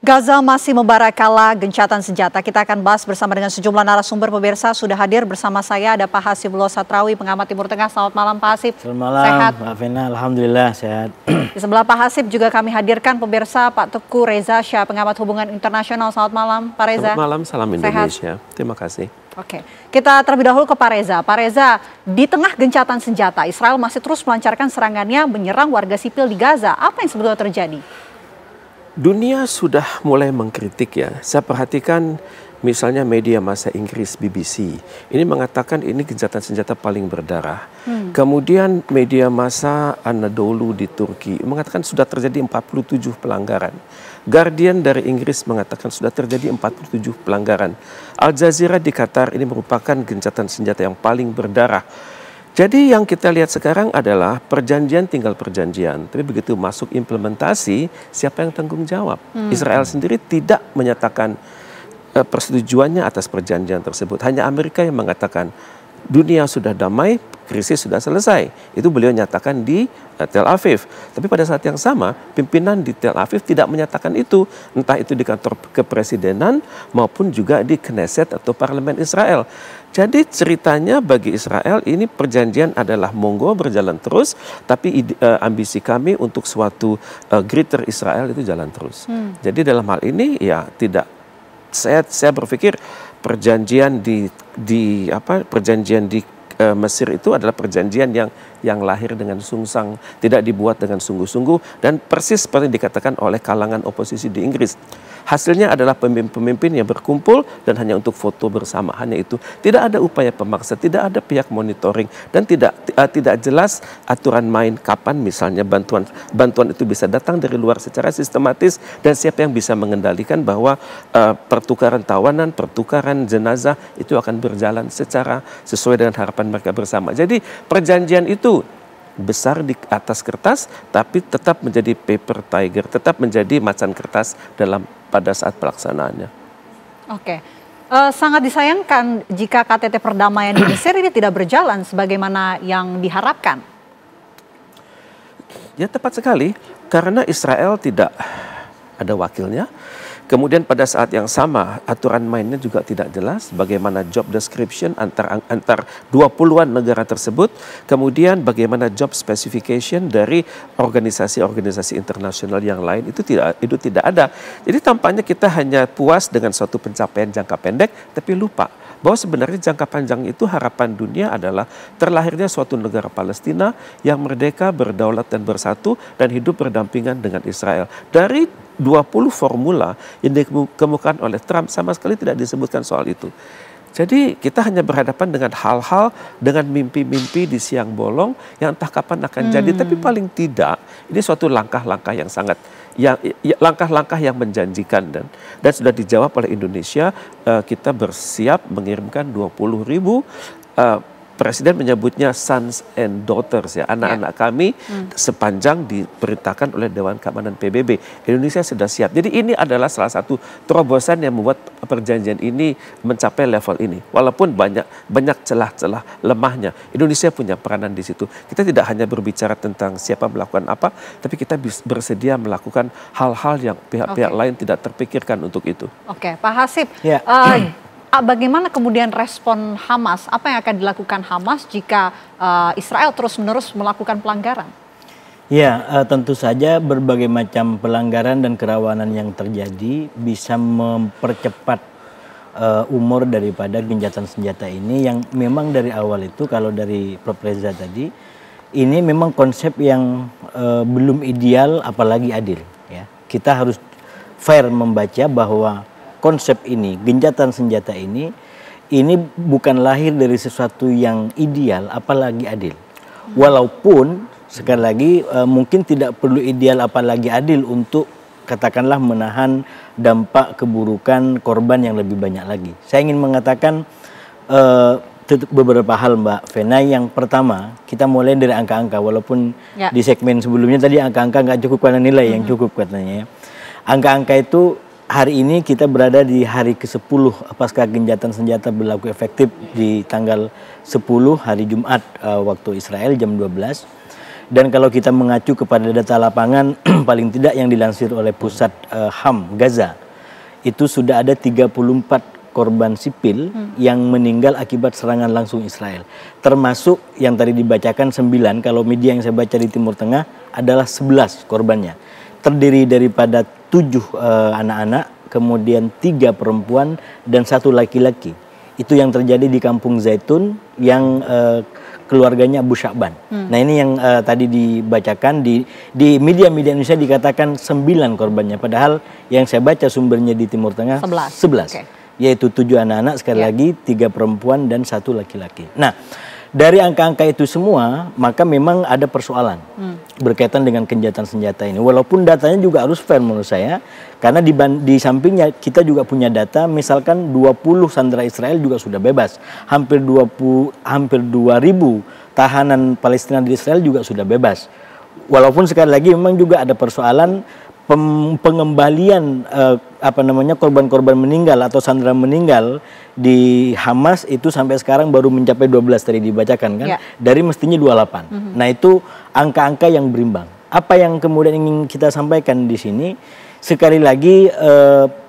Gaza masih membara kala gencatan senjata. Kita akan bahas bersama dengan sejumlah narasumber. Pemirsa sudah hadir bersama saya ada Pak Hasibullah Satrawi, pengamat Timur Tengah. Selamat malam Pak Hasib. Selamat malam, sehat? Mbak Vena, alhamdulillah sehat. Di sebelah Pak Hasib juga kami hadirkan pemirsa Pak Teguh Reza Shah, pengamat hubungan internasional. Selamat malam Pak Reza. Selamat malam, salam Indonesia. Sehat? Terima kasih. Oke, kita terlebih dahulu ke Pak Reza. Pak Reza, di tengah gencatan senjata, Israel masih terus melancarkan serangannya menyerang warga sipil di Gaza. Apa yang sebetulnya terjadi? Dunia sudah mulai mengkritik ya. Saya perhatikan misalnya media massa Inggris BBC. Ini mengatakan ini gencatan senjata paling berdarah. Kemudian media massa Anadolu di Turki mengatakan sudah terjadi 47 pelanggaran. Guardian dari Inggris mengatakan sudah terjadi 47 pelanggaran. Al Jazeera di Qatar ini merupakan gencatan senjata yang paling berdarah. Jadi yang kita lihat sekarang adalah perjanjian tinggal perjanjian. Tapi begitu masuk implementasi, siapa yang tanggung jawab? Israel sendiri tidak menyatakan persetujuannya atas perjanjian tersebut. Hanya Amerika yang mengatakan dunia sudah damai, krisis sudah selesai. Itu beliau nyatakan di Tel Aviv. Tapi pada saat yang sama, pimpinan di Tel Aviv tidak menyatakan itu. Entah itu di kantor kepresidenan maupun juga di Knesset atau parlemen Israel. Jadi ceritanya bagi Israel ini perjanjian adalah monggo berjalan terus. Tapi ambisi kami untuk suatu Greater Israel itu jalan terus. Jadi dalam hal ini ya tidak. Saya berpikir perjanjian di Mesir itu adalah perjanjian yang lahir dengan sungsang, tidak dibuat dengan sungguh-sungguh dan persis seperti dikatakan oleh kalangan oposisi di Inggris. Hasilnya adalah pemimpin yang berkumpul dan hanya untuk foto bersama, hanya itu. Tidak ada upaya pemaksa, tidak ada pihak monitoring dan tidak jelas aturan main kapan misalnya bantuan itu bisa datang dari luar secara sistematis dan siapa yang bisa mengendalikan bahwa pertukaran tawanan, pertukaran jenazah itu akan berjalan secara sesuai dengan harapan mereka bersama. Jadi perjanjian itu besar di atas kertas, tapi tetap menjadi paper tiger, tetap menjadi macan kertas pada saat pelaksanaannya. Oke, sangat disayangkan jika KTT perdamaian di Mesir ini tidak berjalan sebagaimana yang diharapkan. Ya tepat sekali, karena Israel tidak ada wakilnya. Kemudian pada saat yang sama aturan mainnya juga tidak jelas bagaimana job description antar 20-an negara tersebut. Kemudian bagaimana job specification dari organisasi-organisasi internasional yang lain itu tidak ada. Jadi tampaknya kita hanya puas dengan suatu pencapaian jangka pendek tapi lupa bahwa sebenarnya jangka panjang itu harapan dunia adalah terlahirnya suatu negara Palestina yang merdeka, berdaulat dan bersatu dan hidup berdampingan dengan Israel. Dari 20 formula yang dikemukakan oleh Trump sama sekali tidak disebutkan soal itu. Jadi kita hanya berhadapan dengan hal-hal, dengan mimpi-mimpi di siang bolong yang entah kapan akan jadi. Tapi paling tidak ini suatu langkah-langkah yang sangat, langkah-langkah yang menjanjikan dan sudah dijawab oleh Indonesia. Kita bersiap mengirimkan 20.000 Presiden menyebutnya sons and daughters ya, anak-anak kami sepanjang diperintahkan oleh Dewan Keamanan PBB. Indonesia sudah siap. Jadi ini adalah salah satu terobosan yang membuat perjanjian ini mencapai level ini. Walaupun banyak celah-celah lemahnya, Indonesia punya peranan di situ. Kita tidak hanya berbicara tentang siapa melakukan apa, tapi kita bersedia melakukan hal-hal yang pihak-pihak lain tidak terpikirkan untuk itu. Oke, Pak Hasib. Ya. Bagaimana kemudian respon Hamas? Apa yang akan dilakukan Hamas jika Israel terus-menerus melakukan pelanggaran? Ya, tentu saja berbagai macam pelanggaran dan kerawanan yang terjadi bisa mempercepat umur daripada gencatan senjata ini yang memang dari awal itu kalau dari Prof. Reza tadi ini memang konsep yang belum ideal apalagi adil. Ya. Kita harus fair membaca bahwa konsep ini, gencatan senjata ini bukan lahir dari sesuatu yang ideal, apalagi adil. Walaupun sekali lagi mungkin tidak perlu ideal apalagi adil untuk katakanlah menahan dampak keburukan korban yang lebih banyak lagi. Saya ingin mengatakan beberapa hal Mbak Vena. Yang pertama, kita mulai dari angka-angka, walaupun di segmen sebelumnya tadi angka-angka nggak cukup karena nilai yang cukup katanya ya. Angka-angka itu hari ini kita berada di hari ke-10 pasca gencatan senjata berlaku efektif di tanggal 10 hari Jumat waktu Israel jam 12. Dan kalau kita mengacu kepada data lapangan, paling tidak yang dilansir oleh pusat HAM Gaza, itu sudah ada 34 korban sipil yang meninggal akibat serangan langsung Israel. Termasuk yang tadi dibacakan 9, kalau media yang saya baca di Timur Tengah adalah 11 korbannya. Terdiri daripada 7 anak-anak, kemudian 3 perempuan, dan 1 laki-laki. Itu yang terjadi di Kampung Zaitun yang keluarganya Abu Sya'ban. Nah ini yang tadi dibacakan di media-media Indonesia dikatakan 9 korbannya. Padahal yang saya baca sumbernya di Timur Tengah 11. Okay. Yaitu 7 anak-anak, sekali lagi 3 perempuan dan 1 laki-laki. Nah dari angka-angka itu semua maka memang ada persoalan berkaitan dengan gencatan senjata ini. Walaupun datanya juga harus fair menurut saya. Karena di sampingnya kita juga punya data, misalkan 20 sandera Israel juga sudah bebas. Hampir 2.000 tahanan Palestina di Israel juga sudah bebas. Walaupun sekali lagi memang juga ada persoalan pengembalian korban-korban meninggal atau sandera meninggal di Hamas itu sampai sekarang baru mencapai 12 tadi dibacakan kan, dari mestinya 28. Nah itu angka-angka yang berimbang. Apa yang kemudian ingin kita sampaikan di sini, sekali lagi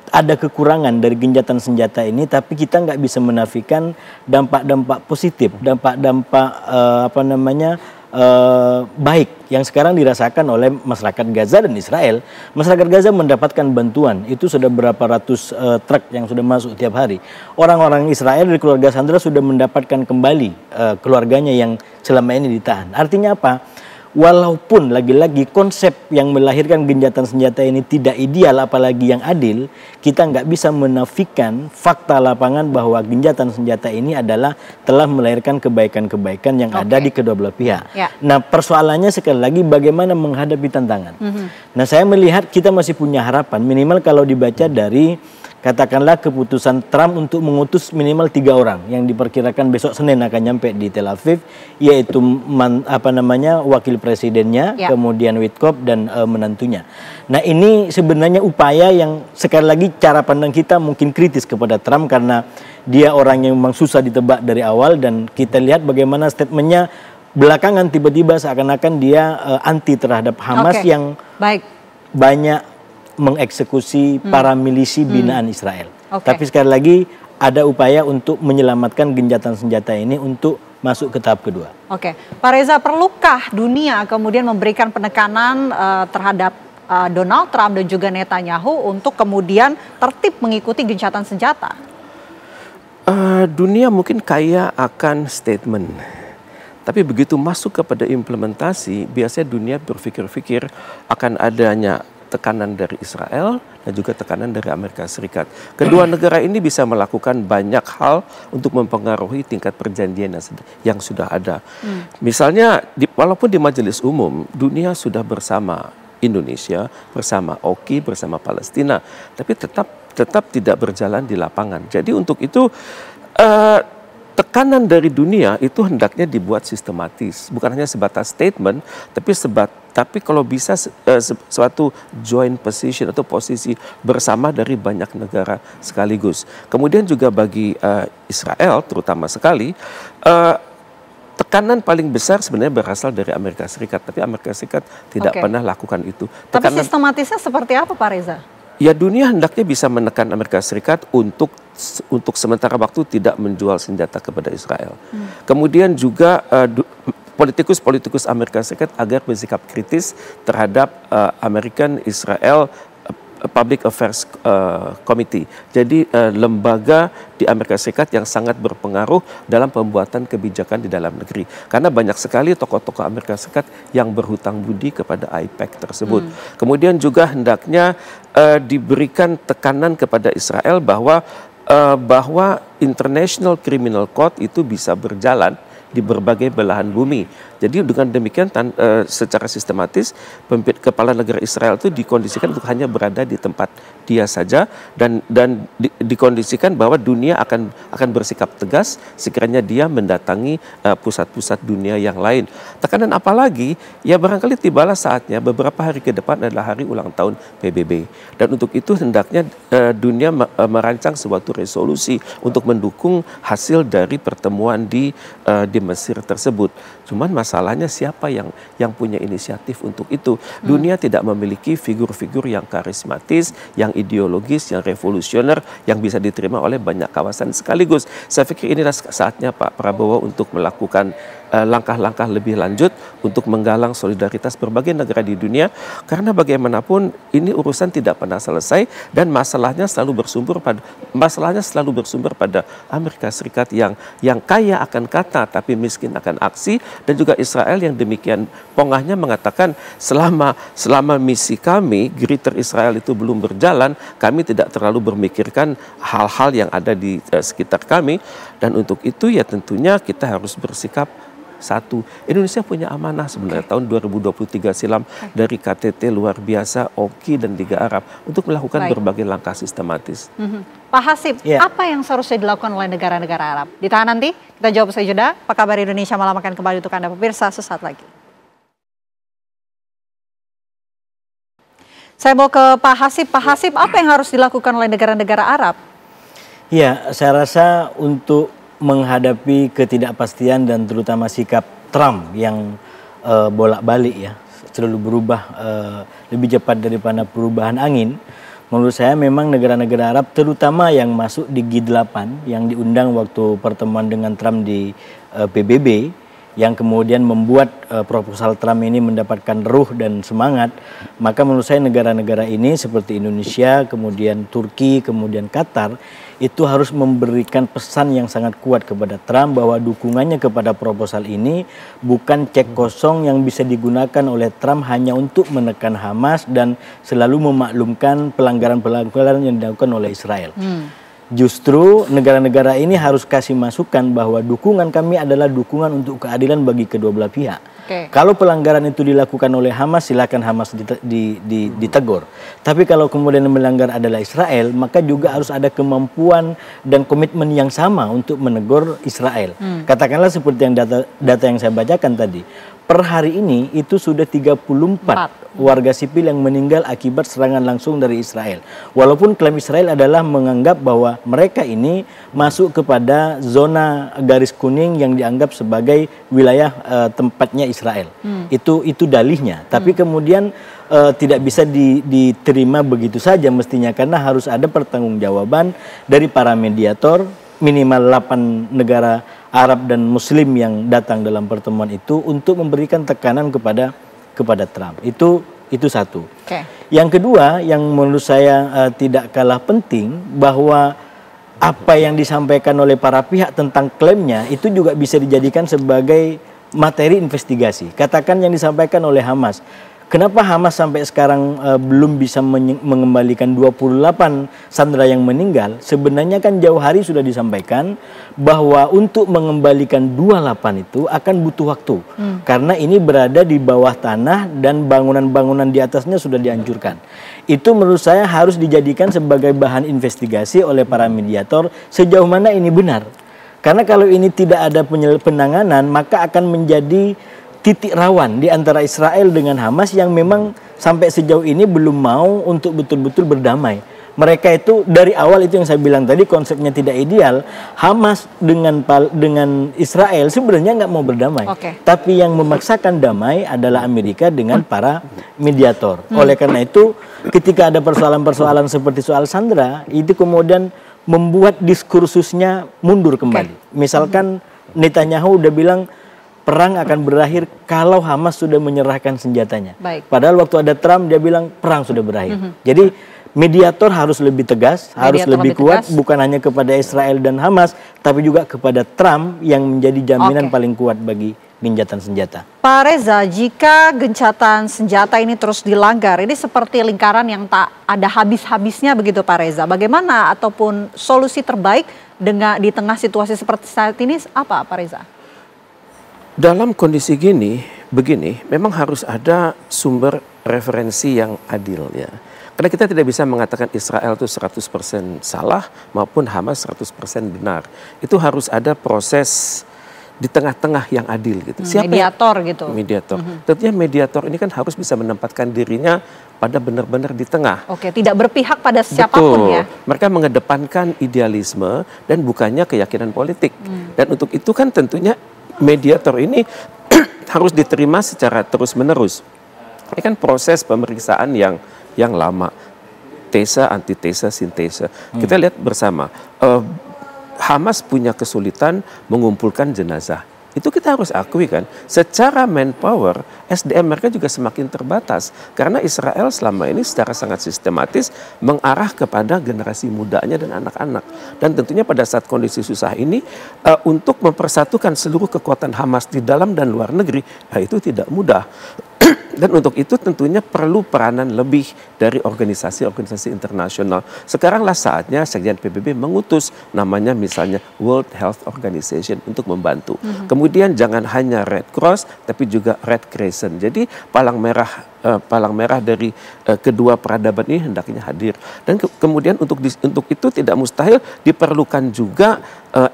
ada kekurangan dari gencatan senjata ini, tapi kita nggak bisa menafikan dampak-dampak positif, dampak-dampak baik yang sekarang dirasakan oleh masyarakat Gaza dan Israel. Masyarakat Gaza mendapatkan bantuan, itu sudah berapa ratus truk yang sudah masuk tiap hari. Orang-orang Israel dari keluarga sandera sudah mendapatkan kembali keluarganya yang selama ini ditahan. Artinya apa? Walaupun lagi-lagi konsep yang melahirkan gencatan senjata ini tidak ideal, apalagi yang adil, kita nggak bisa menafikan fakta lapangan bahwa gencatan senjata ini adalah telah melahirkan kebaikan-kebaikan yang ada di kedua belah pihak. Nah persoalannya sekali lagi bagaimana menghadapi tantangan. Nah saya melihat kita masih punya harapan, minimal kalau dibaca dari katakanlah keputusan Trump untuk mengutus minimal 3 orang yang diperkirakan besok Senin akan nyampe di Tel Aviv, yaitu wakil presidennya, kemudian Witkoff dan menantunya. Nah ini sebenarnya upaya yang sekali lagi cara pandang kita mungkin kritis kepada Trump karena dia orang yang memang susah ditebak dari awal, dan kita lihat bagaimana statementnya belakangan tiba-tiba seakan-akan dia anti terhadap Hamas yang banyak mengeksekusi para milisi binaan Israel. Tapi sekali lagi ada upaya untuk menyelamatkan gencatan senjata ini untuk masuk ke tahap kedua. Pak Reza, perlukah dunia kemudian memberikan penekanan terhadap Donald Trump dan juga Netanyahu untuk kemudian tertib mengikuti gencatan senjata? Dunia mungkin kaya akan statement. Tapi begitu masuk kepada implementasi, biasanya dunia berpikir-pikir akan adanya tekanan dari Israel dan juga tekanan dari Amerika Serikat. Kedua negara ini bisa melakukan banyak hal untuk mempengaruhi tingkat perjanjian yang sudah ada. Misalnya, walaupun di majelis umum, dunia sudah bersama Indonesia, bersama OKI, bersama Palestina, tapi tetap tidak berjalan di lapangan. Jadi untuk itu, tekanan dari dunia itu hendaknya dibuat sistematis, bukan hanya sebatas statement, tapi kalau bisa suatu joint position atau posisi bersama dari banyak negara sekaligus. Kemudian juga bagi Israel terutama sekali, tekanan paling besar sebenarnya berasal dari Amerika Serikat, tapi Amerika Serikat tidak pernah lakukan itu. Tapi sistematisnya seperti apa, Pak Reza? Ya, dunia hendaknya bisa menekan Amerika Serikat untuk sementara waktu tidak menjual senjata kepada Israel. Kemudian juga politikus Amerika Serikat agar bersikap kritis terhadap American Israel Public Affairs Committee. Jadi lembaga di Amerika Serikat yang sangat berpengaruh dalam pembuatan kebijakan di dalam negeri. Karena banyak sekali tokoh-tokoh Amerika Serikat yang berhutang budi kepada AIPAC tersebut. Kemudian juga hendaknya diberikan tekanan kepada Israel bahwa International Criminal Court itu bisa berjalan di berbagai belahan bumi. Jadi dengan demikian secara sistematis kepala negara Israel itu dikondisikan untuk hanya berada di tempat dia saja dan dikondisikan bahwa dunia akan bersikap tegas sekiranya dia mendatangi pusat-pusat dunia yang lain. Tekanan apalagi? Ya barangkali tibalah saatnya beberapa hari ke depan adalah hari ulang tahun PBB. Dan untuk itu hendaknya dunia merancang suatu resolusi untuk mendukung hasil dari pertemuan di Mesir tersebut. Cuman masalahnya siapa yang punya inisiatif untuk itu? Dunia tidak memiliki figur-figur yang karismatis, yang ideologis, yang revolusioner, yang bisa diterima oleh banyak kawasan sekaligus. Saya pikir inilah saatnya Pak Prabowo untuk melakukan langkah-langkah lebih lanjut untuk menggalang solidaritas berbagai negara di dunia, karena bagaimanapun ini urusan tidak pernah selesai dan masalahnya selalu bersumber pada Amerika Serikat yang kaya akan kata tapi miskin akan aksi, dan juga Israel yang demikian pongahnya mengatakan selama misi kami Greater Israel itu belum berjalan, kami tidak terlalu bermikirkan hal-hal yang ada di sekitar kami, dan untuk itu ya tentunya kita harus bersikap satu. Indonesia punya amanah sebenarnya tahun 2023 silam dari KTT luar biasa, OKI dan Liga Arab untuk melakukan berbagai langkah sistematis. Pak Hasib, apa yang seharusnya dilakukan oleh negara-negara Arab? Ditahan nanti, kita jawab usai jeda. Apa kabar Indonesia Malam akan kembali untuk Anda pemirsa sesaat lagi. Saya mau ke Pak Hasib. Pak Hasib, apa yang harus dilakukan oleh negara-negara Arab? Ya, saya rasa untuk menghadapi ketidakpastian dan terutama sikap Trump yang bolak-balik ya, selalu berubah lebih cepat daripada perubahan angin. Menurut saya memang negara-negara Arab terutama yang masuk di G8 yang diundang waktu pertemuan dengan Trump di PBB, yang kemudian membuat proposal Trump ini mendapatkan ruh dan semangat, maka menurut saya negara-negara ini seperti Indonesia, kemudian Turki, kemudian Qatar, itu harus memberikan pesan yang sangat kuat kepada Trump bahwa dukungannya kepada proposal ini bukan cek kosong yang bisa digunakan oleh Trump hanya untuk menekan Hamas dan selalu memaklumkan pelanggaran-pelanggaran yang dilakukan oleh Israel. Justru negara-negara ini harus kasih masukan bahwa dukungan kami adalah dukungan untuk keadilan bagi kedua belah pihak. Kalau pelanggaran itu dilakukan oleh Hamas, silakan Hamas ditegur. Tapi kalau kemudian melanggar adalah Israel, maka juga harus ada kemampuan dan komitmen yang sama untuk menegur Israel. Katakanlah seperti yang data yang saya bacakan tadi. Per hari ini itu sudah 34 warga sipil yang meninggal akibat serangan langsung dari Israel. Walaupun klaim Israel adalah menganggap bahwa mereka ini masuk kepada zona garis kuning yang dianggap sebagai wilayah tempatnya Israel. Itu dalihnya. Tapi kemudian tidak bisa diterima begitu saja mestinya, karena harus ada pertanggungjawaban dari para mediator, minimal 8 negara Arab dan Muslim yang datang dalam pertemuan itu untuk memberikan tekanan kepada Trump. Itu satu. Yang kedua, yang menurut saya tidak kalah penting, bahwa apa yang disampaikan oleh para pihak tentang klaimnya itu juga bisa dijadikan sebagai materi investigasi. Katakan yang disampaikan oleh Hamas. Kenapa Hamas sampai sekarang belum bisa mengembalikan 28 sandera yang meninggal? Sebenarnya kan jauh hari sudah disampaikan bahwa untuk mengembalikan 28 itu akan butuh waktu. Karena ini berada di bawah tanah dan bangunan-bangunan di atasnya sudah dihancurkan. Itu menurut saya harus dijadikan sebagai bahan investigasi oleh para mediator sejauh mana ini benar. Karena kalau ini tidak ada penanganan, maka akan menjadi titik rawan di antara Israel dengan Hamas yang memang sampai sejauh ini belum mau untuk betul-betul berdamai. Mereka itu dari awal, itu yang saya bilang tadi, konsepnya tidak ideal. Hamas dengan Israel sebenarnya nggak mau berdamai. Tapi yang memaksakan damai adalah Amerika dengan para mediator. Oleh karena itu ketika ada persoalan-persoalan seperti soal sandera, itu kemudian membuat diskursusnya mundur kembali. Misalkan Netanyahu udah bilang perang akan berakhir kalau Hamas sudah menyerahkan senjatanya. Padahal waktu ada Trump dia bilang perang sudah berakhir. Jadi mediator harus lebih tegas, harus lebih kuat, bukan hanya kepada Israel dan Hamas, tapi juga kepada Trump yang menjadi jaminan paling kuat bagi gencatan senjata. Pak Reza, jika gencatan senjata ini terus dilanggar, ini seperti lingkaran yang tak ada habis-habisnya begitu Pak Reza. Bagaimana ataupun solusi terbaik di tengah situasi seperti saat ini apa Pak Reza? Dalam kondisi begini, memang harus ada sumber referensi yang adil ya. Karena kita tidak bisa mengatakan Israel itu 100% salah maupun Hamas 100% benar. Itu harus ada proses di tengah-tengah yang adil gitu. Siapa mediator gitu. Mediator. Tentunya mediator ini kan harus bisa menempatkan dirinya pada benar-benar di tengah. Tidak berpihak pada siapapun ya. Mereka mengedepankan idealisme dan bukannya keyakinan politik. Dan untuk itu kan tentunya mediator ini harus diterima secara terus-menerus. Ini kan proses pemeriksaan yang lama. Tesa, antitesa, sintesa. Kita lihat bersama, Hamas punya kesulitan mengumpulkan jenazah. Itu kita harus akui kan, secara manpower, SDM mereka juga semakin terbatas. Karena Israel selama ini secara sangat sistematis mengarah kepada generasi mudanya dan anak-anak. Dan tentunya pada saat kondisi susah ini, untuk mempersatukan seluruh kekuatan Hamas di dalam dan luar negeri, itu tidak mudah. Dan untuk itu tentunya perlu peranan lebih dari organisasi-organisasi internasional. Sekaranglah saatnya Sekjen PBB mengutus namanya misalnya World Health Organization untuk membantu. Kemudian jangan hanya Red Cross tapi juga Red Crescent. Jadi palang merah dari kedua peradaban ini hendaknya hadir. Dan kemudian untuk itu tidak mustahil diperlukan juga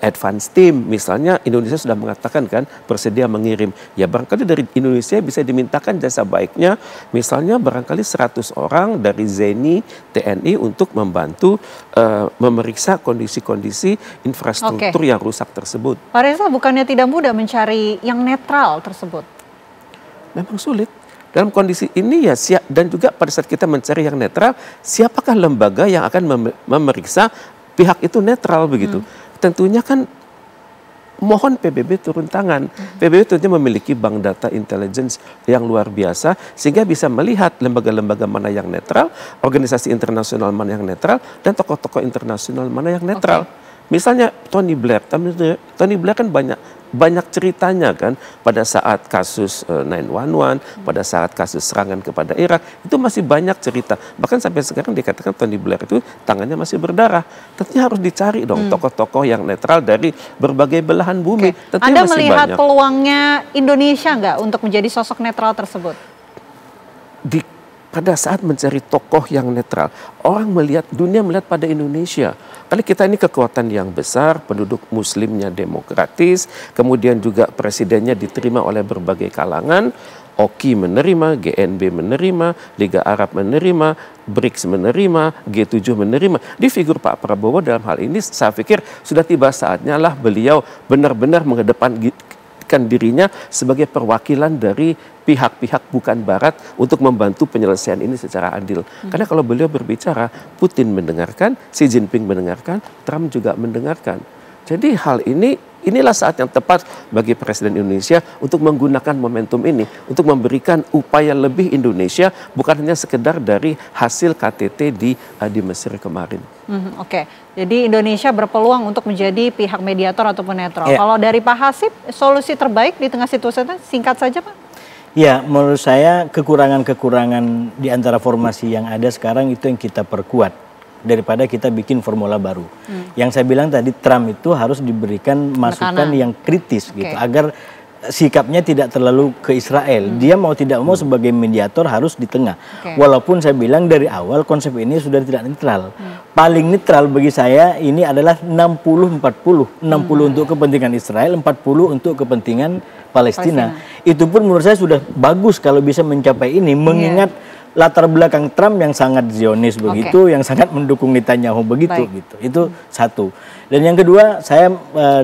advance team. Misalnya Indonesia sudah mengatakan kan bersedia mengirim. Ya barangkali dari Indonesia bisa dimintakan jasa baiknya. Misalnya barangkali 100 orang dari ZENI, TNI untuk membantu memeriksa kondisi-kondisi infrastruktur yang rusak tersebut. Pak Reza, bukannya tidak mudah mencari yang netral tersebut? Memang sulit. Dalam kondisi ini ya dan juga pada saat kita mencari yang netral, siapakah lembaga yang akan memeriksa pihak itu netral begitu? Tentunya kan mohon PBB turun tangan. PBB tentunya memiliki bank data intelligence yang luar biasa sehingga bisa melihat lembaga-lembaga mana yang netral, organisasi internasional mana yang netral, dan tokoh-tokoh internasional mana yang netral. Misalnya Tony Blair kan banyak ceritanya kan pada saat kasus 911, pada saat kasus serangan kepada Irak, itu masih banyak cerita. Bahkan sampai sekarang dikatakan Tony Blair itu tangannya masih berdarah. Tentunya harus dicari dong tokoh-tokoh yang netral dari berbagai belahan bumi. Anda melihat peluangnya Indonesia nggak untuk menjadi sosok netral tersebut? Pada saat mencari tokoh yang netral, dunia melihat pada Indonesia. Kali kita ini kekuatan yang besar, penduduk muslimnya demokratis, kemudian juga presidennya diterima oleh berbagai kalangan, OKI menerima, GNB menerima, Liga Arab menerima, BRICS menerima, G7 menerima. Di figur Pak Prabowo dalam hal ini saya pikir sudah tiba saatnya lah beliau benar-benar mengedepankan dirinya sebagai perwakilan dari pihak-pihak bukan Barat untuk membantu penyelesaian ini secara adil. Karena kalau beliau berbicara, Putin mendengarkan, Xi Jinping mendengarkan, Trump juga mendengarkan. Jadi inilah saat yang tepat bagi Presiden Indonesia untuk menggunakan momentum ini, untuk memberikan upaya lebih Indonesia, bukan hanya sekedar dari hasil KTT di Mesir kemarin. Jadi Indonesia berpeluang untuk menjadi pihak mediator ataupun netral. Kalau dari Pak Hasib, solusi terbaik di tengah situasi itu singkat saja Pak. Ya, menurut saya kekurangan-kekurangan di antara formasi yang ada sekarang itu yang kita perkuat daripada kita bikin formula baru. Yang saya bilang tadi, Trump itu harus diberikan masukan yang kritis gitu agar sikapnya tidak terlalu ke Israel. Dia mau tidak mau sebagai mediator harus di tengah. Walaupun saya bilang dari awal konsep ini sudah tidak netral. Paling netral bagi saya ini adalah 60-40. 60 untuk kepentingan Israel, 40 untuk kepentingan Palestina. Itu pun menurut saya sudah bagus kalau bisa mencapai ini, mengingat latar belakang Trump yang sangat Zionis begitu, yang sangat mendukung Netanyahu begitu gitu. Itu satu. Dan yang kedua, saya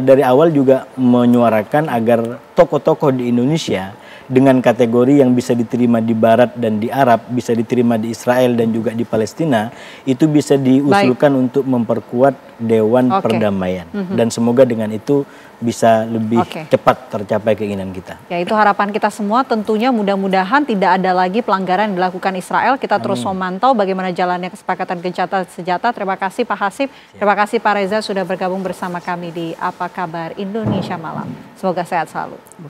dari awal juga menyuarakan agar tokoh-tokoh di Indonesia dengan kategori yang bisa diterima di Barat dan di Arab, bisa diterima di Israel dan juga di Palestina, itu bisa diusulkan untuk memperkuat Dewan Perdamaian. Dan semoga dengan itu bisa lebih cepat tercapai keinginan kita. Ya, itu harapan kita semua, tentunya mudah-mudahan tidak ada lagi pelanggaran yang dilakukan Israel. Kita terus memantau bagaimana jalannya kesepakatan gencatan senjata. Terima kasih Pak Hasib, terima kasih Pak Reza sudah bergabung bersama kami di Apa Kabar Indonesia Malam. Semoga sehat selalu.